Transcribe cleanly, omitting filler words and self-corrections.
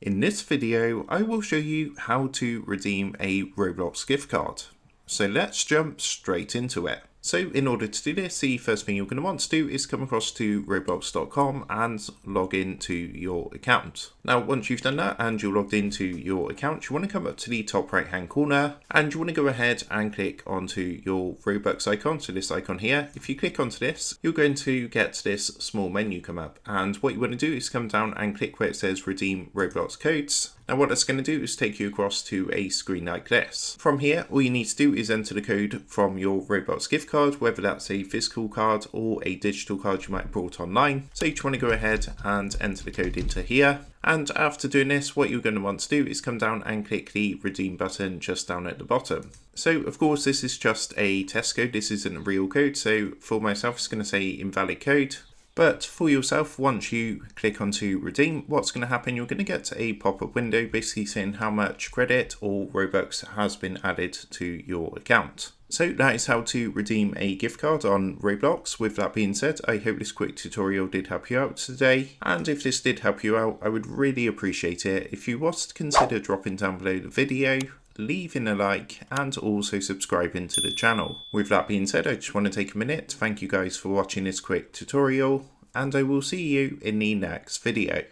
In this video, I will show you how to redeem a Roblox gift card. So let's jump straight into it. So in order to do this, the first thing you're going to want to do is come across to roblox.com and log into your account. Now, once you've done that and you're logged into your account, you want to come up to the top right hand corner and you want to go ahead and click onto your Robux icon. So this icon here, if you click onto this, you're going to get this small menu come up. And what you want to do is come down and click where it says redeem Roblox codes. Now what that's going to do is take you across to a screen like this. From here, all you need to do is enter the code from your Roblox gift card, whether that's a physical card or a digital card you might have brought online. So you just want to go ahead and enter the code into here. And after doing this, what you're going to want to do is come down and click the redeem button just down at the bottom. So of course, this is just a test code. This isn't a real code. So for myself, it's going to say invalid code. But for yourself, once you click onto redeem, what's going to happen, you're going to get a pop-up window basically saying how much credit or Robux has been added to your account. So that is how to redeem a gift card on Roblox. With that being said, I hope this quick tutorial did help you out today. And if this did help you out, I would really appreciate it if you was to consider dropping down below the video, leaving a like and also subscribing to the channel. With that being said, I just want to take a minute to thank you guys for watching this quick tutorial and I will see you in the next video.